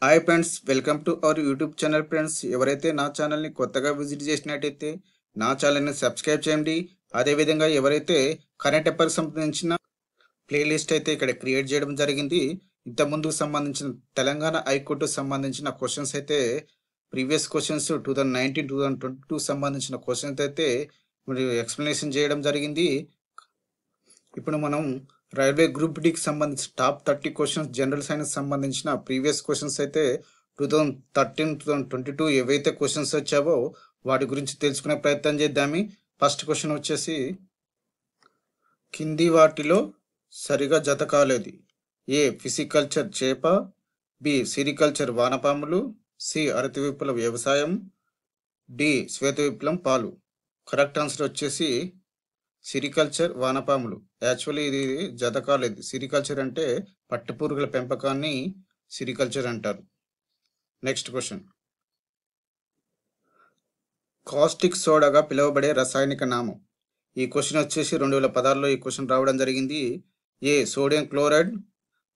Hi friends, welcome to our YouTube channel. Friends, ఎవరైతే నా ఛానల్ని కొత్తగా విజిట్ చేసినట్టయితే నా ఛానల్ని సబ్స్క్రైబ్ చేయండి. అదేవిధంగా ఎవరైతే కరెంట్ అఫైర్స్ సంబంధించిన ప్లేలిస్ట్ అయితే ఇక్కడ క్రియేట్ చేయడం జరిగింది. ఇంతకుముందుకు సంబంధించిన తెలంగాణ హైకోర్టు సంబంధించిన క్వశ్చన్స్ అయితే ప్రీవియస్ క్వశ్చన్స్ 2019 2022 సంబంధించిన క్వశ్చన్స్ అయితే మరి ఎక్స్ప్లెనేషన్ చేయడం జరిగింది. ఇప్పుడు మనం రైల్వే గ్రూప్ డికి సంబంధించి టాప్ 30 క్వశ్చన్స్ జనరల్ సైన్స్ సంబంధించిన ప్రీవియస్ క్వశ్చన్స్ అయితే 2013 2022 ఏవైతే క్వశ్చన్స్ వచ్చావో వాటి గురించి తెలుసుకునే ప్రయత్నం చేద్దామి. ఫస్ట్ క్వశ్చన్ వచ్చేసి, కింది వాటిలో సరిగా జత కాలేదు. ఏ ఫిసికల్చర్ చేప, బి సిరికల్చర్ వానపాములు, సి హరిత విప్లవ వ్యవసాయం, డి శ్వేత విప్లవం పాలు. కరెక్ట్ ఆన్సర్ వచ్చేసి సిరికల్చర్ వానపాములు. యాక్చువల్లీ ఇది జత కాలేదు. సిరికల్చర్ అంటే పట్టుపురుగుల పెంపకాన్ని సిరికల్చర్ అంటారు. నెక్స్ట్ క్వశ్చన్, కాస్టిక్ సోడాగా పిలువబడే రసాయనిక నామం. ఈ క్వశ్చన్ వచ్చేసి 2016లో ఈ క్వశ్చన్ రావడం జరిగింది. A sodium chloride,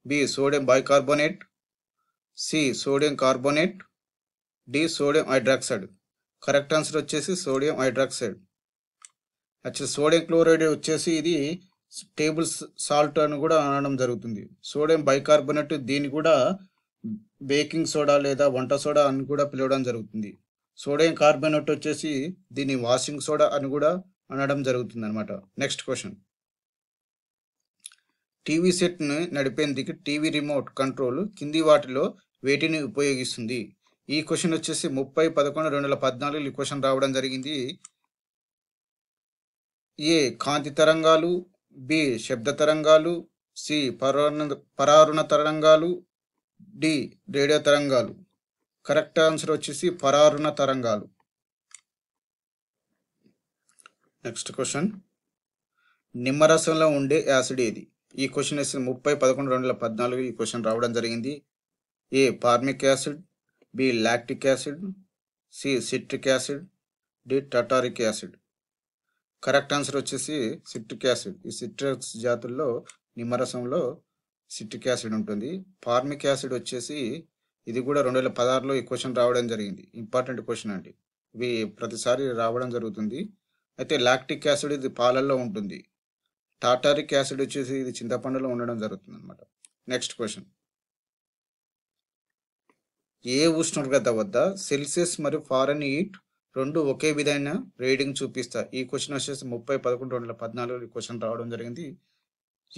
B sodium bicarbonate, C sodium carbonate, D sodium hydroxide. Correct answer వచ్చేసి sodium hydroxide. Actual sodium chloride వచ్చేసి ఇది టేబుల్ సాల్ట్ అని కూడా అనడం జరుగుతుంది. సోడియం బైకార్బోనేట్ దీన్ని కూడా బేకింగ్ సోడా లేదా వంట సోడా అని కూడా పిలవడం జరుగుతుంది. సోడియం కార్బోనేట్ వచ్చేసి దీన్ని వాషింగ్ సోడా అని కూడా అనడం జరుగుతుంది అనమాట. నెక్స్ట్ క్వశ్చన్, టీవీ సెట్ని నడిపేందుకు టీవీ రిమోట్ కంట్రోల్ కింది వాటిలో వేటిని ఉపయోగిస్తుంది. ఈ క్వశ్చన్ వచ్చేసి 30/11/2014 ఈ క్వశ్చన్ రావడం జరిగింది. ఏ కాంతి తరంగాలు, బి శబ్ద తరంగాలు, సి పరారుణ తరంగాలు, డి రేడియో తరంగాలు. కరెక్ట్ ఆన్సర్ వచ్చేసి పరారుణ తరంగాలు. నెక్స్ట్ క్వశ్చన్, నిమ్మరసంలో ఉండే యాసిడ్ ఏది. ఈ క్వశ్చన్ వేసి 30/11/2014 ఈ క్వశ్చన్ రావడం జరిగింది. A formic acid, B lactic acid, C citric acid, D tartaric acid. Correct answer వచ్చేసి సిట్రిక్ యాసిడ్. ఈ సిట్రస్ జాతుల్లో నిమ్మరసంలో సిట్రిక్ యాసిడ్ ఉంటుంది. ఫార్మిక్ యాసిడ్ వచ్చేసి ఇది కూడా 2016లో ఈ క్వశ్చన్ రావడం జరిగింది. ఇంపార్టెంట్ క్వశ్చన్ అండి, ఇవి ప్రతిసారి రావడం జరుగుతుంది. అయితే లాక్టిక్ యాసిడ్ ఇది పాలల్లో ఉంటుంది. టాటారిక్ యాసిడ్ వచ్చేసి ఇది చింతపండులో ఉండడం జరుగుతుంది అనమాట. నెక్స్ట్ క్వశ్చన్, ఏ ఉష్ణోగ్రత వద్ద సెల్సియస్ మరియు ఫారెన్హీట్ రెండు ఒకే విధమైన రీడింగ్ చూపిస్తాయి. ఈ క్వశ్చన్ వచ్చేసి 30/11/2014 ఈ క్వశ్చన్ రావడం జరిగింది.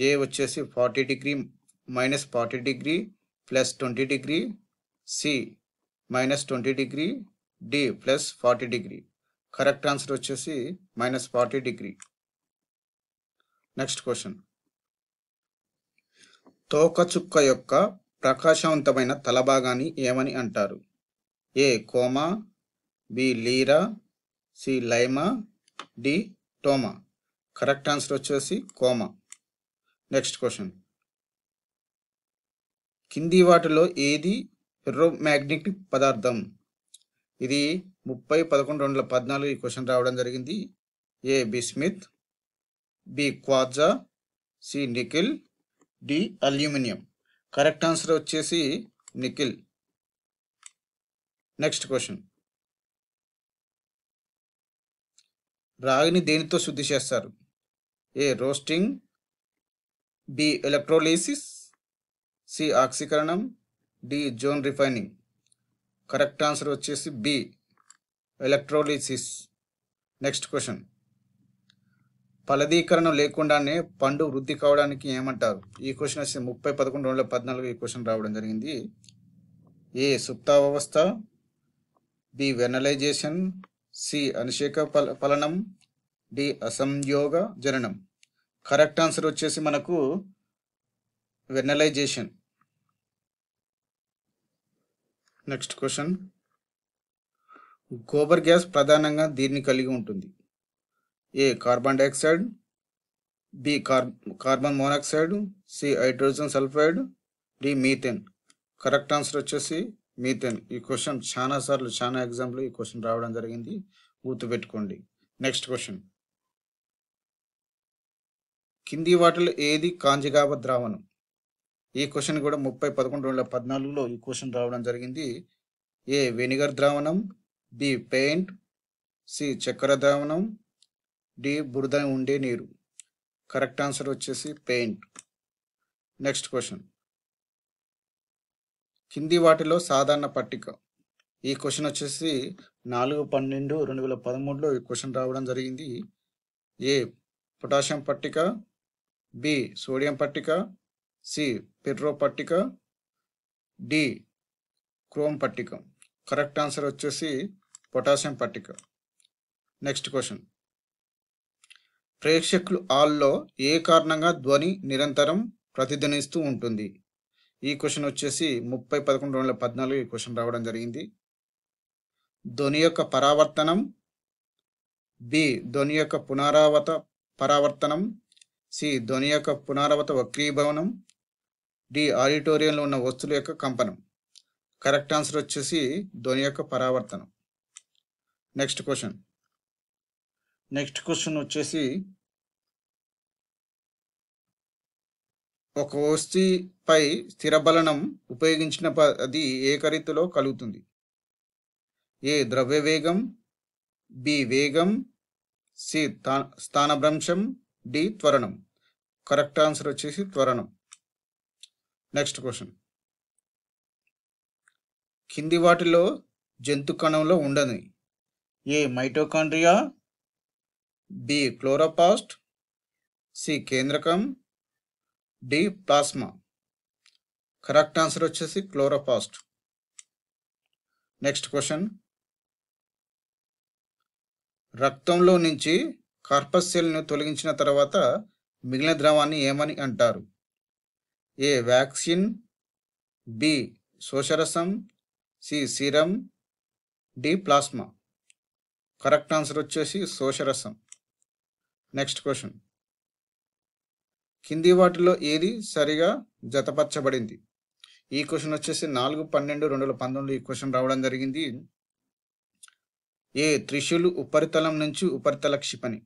ఏ వచ్చేసి 40 degree -40 degree +20 degree, C -20 degree, D +40 degree. Correct answer వచ్చేసి -40 డిగ్రీ. నెక్స్ట్ క్వశ్చన్, తోకచుక్క యొక్క ప్రకాశవంతమైన తలభాగాన్ని ఏమని అంటారు. ఏ కోమా, బి లీరా, సి లైమా, డి టోమా. కరెక్ట్ ఆన్సర్ వచ్చేసి కోమా. నెక్స్ట్ క్వశ్చన్, కింది వాటిలో ఏది ఫెర్రోమాగ్నెటిక్ పదార్థం. ఇది 30/11/2014 ఈ క్వశ్చన్ రావడం జరిగింది. A bismuth, B quartz, C nickel, D aluminium. Correct answer వచ్చేసి నికెల్. నెక్స్ట్ క్వశ్చన్, రాగిని దేనితో శుద్ధి చేస్తారు. A roasting, B electrolysis, C ఆక్సీకరణం, D zone refining. Correct answer వచ్చేసి బి ఎలక్ట్రోలిసిస్. నెక్స్ట్ క్వశ్చన్, ఫలదీకరణం లేకుండానే పండు వృద్ధి కావడానికి ఏమంటారు. ఈ క్వశ్చన్ వచ్చి 30/11/2014 ఈ క్వశ్చన్ రావడం జరిగింది. ఏ సుప్తావస్థ, బి వెనలైజేషన్, సి అనిషేక ఫలనం, డి అసంయోగ జననం. కరెక్ట్ ఆన్సర్ వచ్చేసి మనకు vernalization. Next question, gobar gas ప్రధానంగా దీన్ని కలిగి ఉంటుంది. A carbon dioxide, B carbon monoxide, C hydrogen sulphide, D methane. Correct answer వచ్చేసి మీథేన్. ఈ క్వశ్చన్ చాలా ఎగ్జాంపుల్ ఈ క్వశ్చన్ రావడం జరిగింది, గుర్తుపెట్టుకోండి. నెక్స్ట్ క్వశ్చన్, కింది వాటిలో ఏది కాంజిగావ ద్రావణం. ఈ క్వశ్చన్ కూడా 30/11/2014లో ఈ క్వశ్చన్ రావడం జరిగింది. ఏ వెనిగర్ ద్రావణం, బి పెయింట్, సి చక్కెర ద్రావణం, డి బురద ఉండే నీరు. కరెక్ట్ ఆన్సర్ వచ్చేసి పెయింట్. నెక్స్ట్ క్వశ్చన్, కింది వాటిలో సాధారణ పట్టిక. ఈ క్వశ్చన్ వచ్చేసి 4/12/2013లో ఈ క్వశ్చన్ రావడం జరిగింది. ఏ పొటాషియం పట్టిక, బి సోడియం పట్టిక, సి పెర్రో పట్టిక, డి క్రోమ్ పట్టిక. కరెక్ట్ ఆన్సర్ వచ్చేసి పొటాషియం పట్టిక. నెక్స్ట్ క్వశ్చన్, ప్రేక్షకులు హాల్లో ఏ కారణంగా ధ్వని నిరంతరం ప్రతిధ్వనిస్తూ ఉంటుంది. ఈ క్వశ్చన్ వచ్చేసి 30/11/2014 ఈ క్వశ్చన్ రావడం జరిగింది. ధ్వని యొక్క పరావర్తనం, బి ధ్వని యొక్క పరావర్తనం, సి ధ్వని యొక్క పునరావృత వక్రీభవనం, డి ఆడిటోరియంలో ఉన్న వస్తువుల యొక్క కంపనం. కరెక్ట్ ఆన్సర్ వచ్చేసి ధ్వని యొక్క పరావర్తనం. నెక్స్ట్ క్వశ్చన్ వచ్చేసి, ఒక వస్తువుపై స్థిరబలనం ఉపయోగించిన అది ఏకరీతిలో కలుగుతుంది. ఏ ద్రవ్య వేగం, బి వేగం, సి స్థానభ్రంశం, డి త్వరణం. కరెక్ట్ ఆన్సర్ వచ్చేసి త్వరణం. నెక్స్ట్ క్వశ్చన్, కింది వాటిలో జంతు కణంలో ఉండని. A mitochondria, B chloroplast, C కేంద్రకం, డి ప్లాస్మా. కరెక్ట్ ఆన్సర్ వచ్చేసి క్లోరోప్లాస్ట్. నెక్స్ట్ క్వశ్చన్, రక్తంలో నుంచి కార్పస్యల్ను తొలగించిన తర్వాత మిగిలిన ద్రవాన్ని ఏమని అంటారు. ఏ వ్యాక్సిన్, బి శోషరసం, C serum, D plasma. Correct answer వచ్చేసి శోషరసం. నెక్స్ట్ క్వశ్చన్, కింది వాటిలో ఏది సరిగా జతపరచబడింది. ఈ క్వశ్చన్ వచ్చేసి 4/12/2019 ఈ క్వశ్చన్ రావడం జరిగింది. ఏ త్రిశూలు ఉపరితలం నుంచి ఉపరితల క్షిపణి,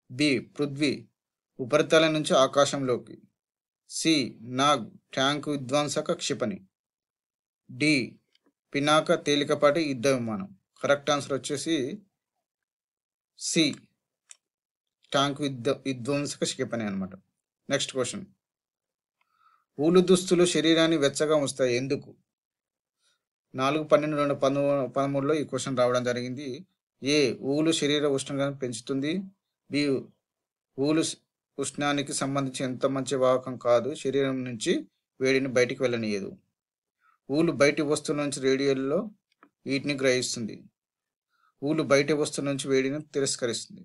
బి పృథ్వీ ఉపరితలం నుంచి ఆకాశంలోకి, సి నాగ్ ట్యాంకు విధ్వంసక క్షిపణి, డి పినాక తేలికపాటి యుద్ధ విమానం. కరెక్ట్ ఆన్సర్ వచ్చేసి సి ట్యాంకు విధ్వంసక క్షిపణి అనమాట. నెక్స్ట్ క్వశ్చన్, ఊలు దుస్తులు శరీరాన్ని వెచ్చగా ఉంచుతాయి ఎందుకు. 4/12/2013లో ఈ క్వశ్చన్ రావడం జరిగింది. ఏ ఊలు శరీర ఉష్ణోగ్రతను పెంచుతుంది, బి ఊలు ఉష్ణానికి సంబంధించి ఎంత మంచి వాహకం కాదు, శరీరం నుంచి వేడిని బయటికి వెళ్ళనీయదు. ఊలు బయటి వస్తువుల నుంచి రేడియోలో వీటిని గ్రహిస్తుంది. ఊలు బయటి వస్తువుల నుంచి వేడిని తిరస్కరిస్తుంది.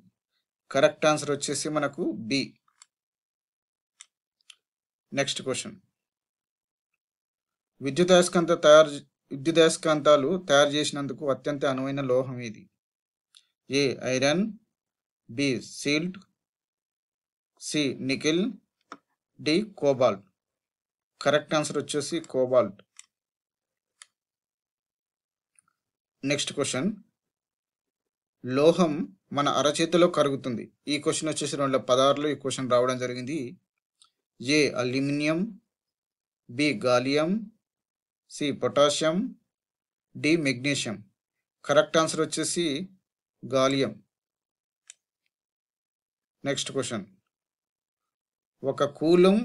కరెక్ట్ ఆన్సర్ వచ్చేసి మనకు బి. నెక్స్ట్ క్వశ్చన్, విద్యుదయస్కాంతాలు తయారు చేసినందుకు అత్యంత అనువైన లోహం ఏది. A iron, B silt, C nickel, D cobalt. Correct answer వచ్చేసి కోబాల్ట్. నెక్స్ట్ క్వశ్చన్, లోహం మన అరచేతిలో కరుగుతుంది. ఈ క్వశ్చన్ వచ్చేసి 2016లో ఈ క్వశ్చన్ రావడం జరిగింది. A aluminium, B gallium, C potassium, D magnesium. Correct answer వచ్చేసి గాలియం. నెక్స్ట్ క్వశ్చన్, ఒక coulomb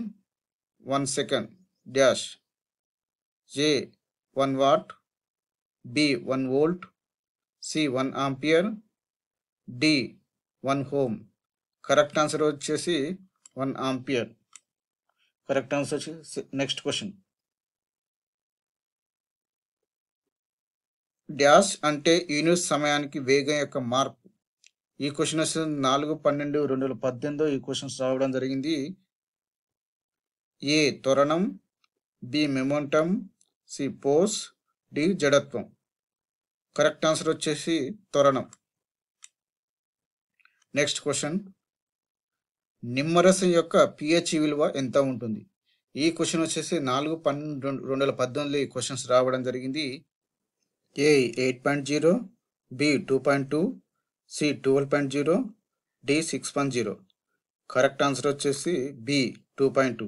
1 second dash. A 1 watt, B 1 volt, C 1 ampere, D 1 ohm. Correct answer వచ్చేసి 1 ఆంపియర్. కరెక్ట్ ఆన్సర్ వచ్చేసి. Next question, dash అంటే unit సమయానికి వేగం యొక్క మార్పు. ఈ క్వశ్చన్ వచ్చి 4/12/2018 ఈ క్వశ్చన్స్ రావడం జరిగింది. ఏ త్వరణం, B momentum, C force, D జడత్వం. కరెక్ట్ ఆన్సర్ వచ్చేసి త్వరణం. నెక్స్ట్ క్వశ్చన్, నిమ్మరసం యొక్క పిహెచ్ విలువ ఎంత ఉంటుంది. ఈ క్వశ్చన్ వచ్చేసి 4/12/2018 ఈ క్వశ్చన్స్ రావడం జరిగింది. A 8.0, B 2.2, C 12.0, D 6.0. Correct answer వచ్చేసి B 2.2.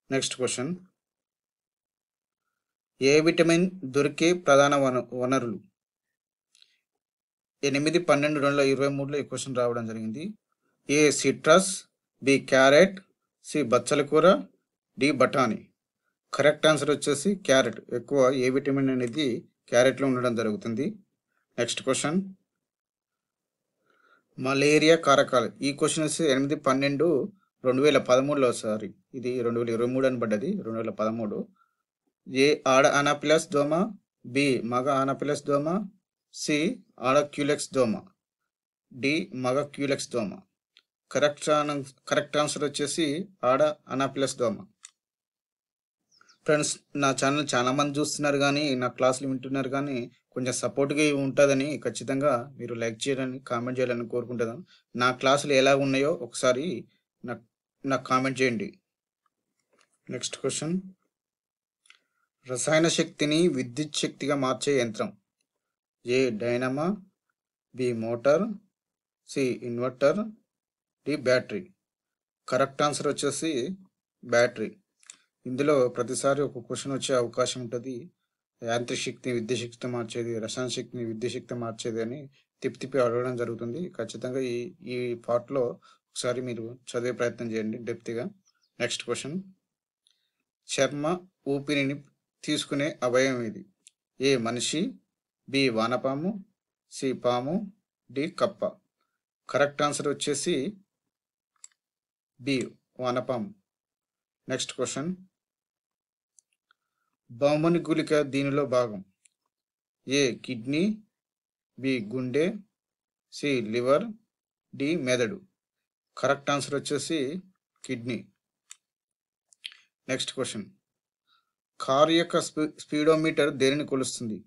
Next question, A vitamin దొరికే ప్రధాన వనరులు? 8/12/2023లో ఈ క్వశ్చన్ రావడం జరిగింది. A citrus, B carrot, C బచ్చల కూర, డి బఠానీ. కరెక్ట్ ఆన్సర్ వచ్చేసి క్యారెట్. ఎక్కువ ఏ విటమిన్ అనేది క్యారెట్లో ఉండడం జరుగుతుంది. నెక్స్ట్ క్వశ్చన్, మలేరియా కారకాలు. ఈ క్వశ్చన్ వచ్చి 8/12/2013లో, సారీ ఇది 2023 అని పడ్డది, 2013. ఏ ఆడ అనాఫిలస్ దోమ, బి మగ అనాఫిలస్ దోమ, సి ఆడ క్యూలెక్స్ దోమ, డి మగ క్యూలెక్స్ దోమ. కరెక్ట్ ఆన్సర్ వచ్చేసి ఆడ అనాఫిలస్ దోమ. ఫ్రెండ్స్, నా ఛానల్ చాలామంది చూస్తున్నారు కానీ నా క్లాసులు వింటున్నారు కానీ కొంచెం సపోర్ట్గా ఉంటుందని ఖచ్చితంగా మీరు లైక్ చేయాలని, కామెంట్ చేయాలని కోరుకుంటున్నాను. నా క్లాసులు ఎలా ఉన్నాయో ఒకసారి నాకు కామెంట్ చేయండి. నెక్స్ట్ క్వశ్చన్, రసాయన శక్తిని విద్యుత్ శక్తిగా మార్చే యంత్రం? A dynamo, B motor, C inverter, D battery. Correct answer వచ్చేసి బ్యాటరీ. ఇందులో ప్రతిసారి ఒక క్వశ్చన్ వచ్చే అవకాశం ఉంటుంది. యాంత్రిక శక్తిని విద్యుత్ శక్తితో మార్చేది, రసాయన శక్తిని విద్యుత్ శక్తితో మార్చేది అని తిప్పి అడగడం జరుగుతుంది. ఖచ్చితంగా ఈ పార్ట్లో ఒకసారి మీరు చదివే ప్రయత్నం చేయండి డెప్త్గా. నెక్స్ట్ క్వశ్చన్, చర్మ ఊపిరిని తీసుకునే అవయవం ఇది? ఏ మనిషి, బి వానపాము, సి పాము, డి కప్ప. కరెక్ట్ ఆన్సర్ వచ్చేసి బి వానపాము. నెక్స్ట్ క్వశ్చన్, బహుమని గుళిక దీనిలో భాగం? ఏ కిడ్నీ, బి గుండె, సి లివర్, డి మెదడు. కరెక్ట్ ఆన్సర్ వచ్చేసి కిడ్నీ. నెక్స్ట్ క్వశ్చన్, కారు యొక్క స్పీడోమీటర్ దేనిని కొలుస్తుంది?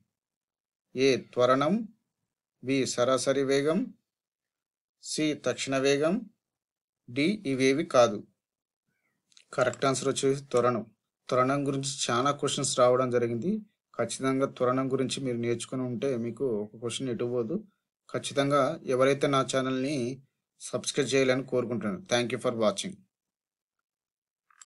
ఏ త్వరణం, బి సరాసరి వేగం, సి తక్షణ వేగం, డి ఇవేవి కాదు. కరెక్ట్ ఆన్సర్ వచ్చేసి త్వరణం. త్వరణం గురించి చాలా క్వశ్చన్స్ రావడం జరిగింది. ఖచ్చితంగా త్వరణం గురించి మీరు నేర్చుకుని ఉంటే మీకు ఒక క్వశ్చన్ ఎటుపోదు. ఖచ్చితంగా ఎవరైతే నా ఛానల్ని సబ్స్క్రైబ్ చేయాలని కోరుకుంటున్నాను. Thank you for watching.